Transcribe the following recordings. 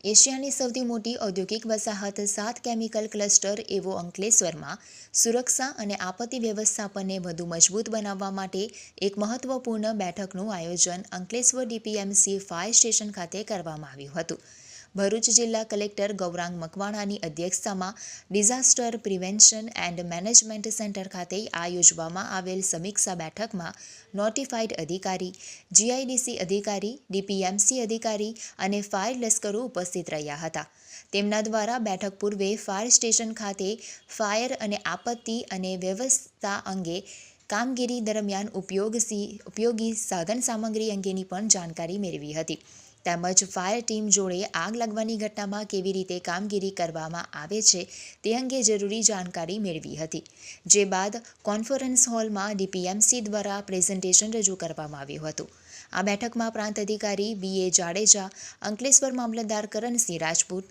એશિયાની સૌથી મોટી ઔદ્યોગિક વસાહત 7 કેમિકલ ક્લસ્ટર એવો અંકલેશ્વરમાં સુરક્ષા અને આપત્તિ વ્યવસ્થાપનને વધુ મજબૂત બનાવવા માટે એક મહત્વપૂર્ણ બેઠકનું આયોજન અંકલેશ્વર ડીપીએમસી ફાયર સ્ટેશન ખાતે કરવામાં આવ્યું હતું. ભરૂચ જિલ્લા કલેક્ટર ગૌરાંગ મકવાણાની અધ્યક્ષતામાં disaster prevention and management centre ખાતે યોજવામાં આવેલ સમીક્ષા બેઠકમાં નોટિફાઈડ અધિકારી, જીઆઈડીસી અધિકારી, ડીપીએમસી અધિકારી અને ફાયર લશ્કરો ઉપસ્થિત રહ્યા હતા. તેમના દ્વારા બેઠક પૂર્વે ફાયર સ્ટેશન ખાતે ફાયર અને આપત્તિ અને વ્યવસ્થા અંગે કામગીરી દરમિયાન ઉપયોગી સાધન સામગ્રી અંગેની પણ જાણકારી મેળવી હતી. તેમજ ફાયર ટીમ જોડે આગ લાગવાની ઘટનામાં કેવી રીતે કામગીરી કરવામાં આવે છે તે અંગે જરૂરી જાણકારી મેળવી હતી. જે બાદ કોન્ફરન્સ હોલમાં ડીપીએમસી દ્વારા પ્રેઝન્ટેશન રજૂ કરવામાં આવ્યું હતું. આ બેઠકમાં પ્રાંત અધિકારી બી.એ. જાડેજા, અંકલેશ્વર મામલતદાર કરણસિંહ રાજપૂત,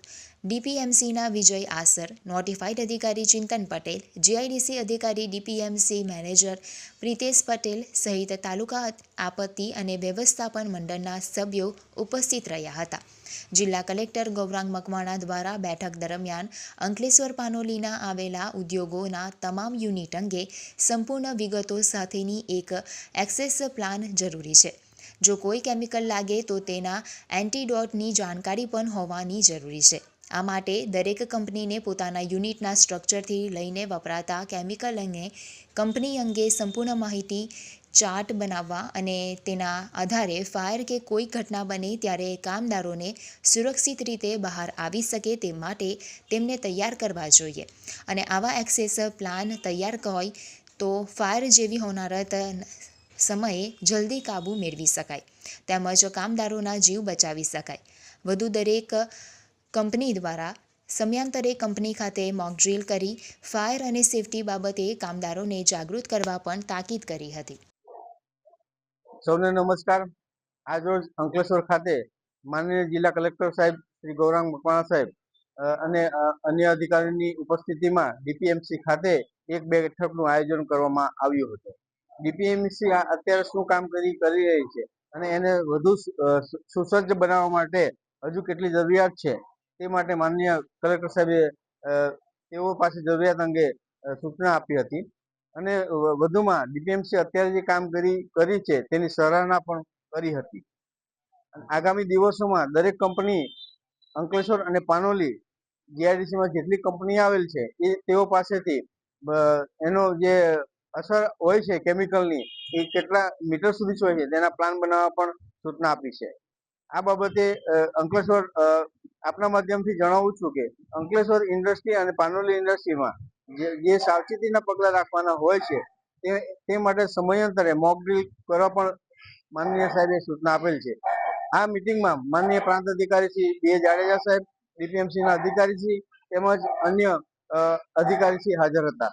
ડીપીએમસીના વિજય આસર, નોટિફાઈડ અધિકારી ચિંતન પટેલ, જીઆઈડીસી અધિકારી, ડીપીએમસી મેનેજર પ્રિતેશ પટેલ સહિત તાલુકા આપત્તિ અને વ્યવસ્થાપન મંડળના સભ્યો ઉપસ્થિત રહ્યા હતા. જિલ્લા કલેક્ટર ગૌરાંગ મકવાણા દ્વારા બેઠક દરમિયાન અંકલેશ્વર પાનોલીના આવેલા ઉદ્યોગોના તમામ યુનિટ અંગે સંપૂર્ણ વિગતો સાથેની એક એક્સેસ પ્લાન જરૂરી છે. જો કોઈ કેમિકલ લાગે તો તેના એન્ટીડોટની જાણકારી પણ હોવાની જરૂરી છે. આ માટે દરેક કંપનીને પોતાના યુનિટના સ્ટ્રક્ચરથી લઈને વપરાતા કેમિકલ અને કંપની અંગે સંપૂર્ણ માહિતી ચાર્ટ બનાવવા અને તેના આધારે ફાયર કે કોઈ ઘટના બને ત્યારે કામદારોને સુરક્ષિત રીતે બહાર આવી શકે તે માટે તેમને તૈયાર કરવા જોઈએ. અને આવા એક્સેસ પ્લાન તૈયાર હોય તો ફાયર જેવી હોનારત સમયે જલ્દી કાબૂ મેળવી શકાય તેમજ કામદારોના જીવ બચાવી શકાય. વધુ દરેક કંપની દ્વારા સમયાંતરે કંપની ખાતે મોકડ્રીલ કરી ફાયર અને સેફટી બાબતે કામદારોને જાગૃત કરવા પણ તાકીદ કરી હતી. સૌને નમસ્કાર. આજરોજ અંકલેશ્વર ખાતે માનનીય જિલ્લા કલેક્ટર સાહેબ શ્રી ગૌરાંગ મકવાણા સાહેબ અને અન્ય અધિકારીની ઉપસ્થિતિમાં ડીપીએમસી ખાતે એક બેઠકનું આયોજન કરવામાં આવ્યું હતું. ડીપીએમસી અત્યારે શું કામ કરી રહી છે અને એને વધુ સુસજ્જ બનાવવા માટે હજુ કેટલી જરૂરિયાત છે તે માટે માનનીય કલેક્ટર સાહેબે તેઓ પાસે જરૂરિયાત અંગે સૂચના આપી હતી. અને વધુમાં ડીપીએમસી અત્યારે જે કામ કરી છે તેની સરાહના પણ કરી હતી. આગામી દિવસોમાં દરેક કંપની અંકલેશ્વર અને પાનોલી જીઆઈડીસીમાં જેટલી કંપની આવેલ છે એ તેઓ પાસેથી એનો જે અસર હોય છે કેમિકલની એ કેટલા મીટર સુધી હોય છે તેના પ્લાન બનાવવા પણ સૂચના આપી છે. આ બાબતે અંકલેશ્વર આપના માધ્યમથી જણાવું છું કે અંકલેશ્વર ઇન્ડસ્ટ્રી અને પાનોલી ઇન્ડસ્ટ્રીમાં જે સાવચેતીના પગલાં રાખવાના હોય છે તે માટે સમયાંતરે મોક ડ્રીલ કરવા પણ માનનીય સાહેબે સૂચના આપેલ છે. આ મિટિંગમાં માનનીય પ્રાંત અધિકારી શ્રી બી.એ. જાડેજા સાહેબ, ડીપીએમસીના અધિકારી શ્રી તેમજ અન્ય અધિકારી શ્રી હાજર હતા.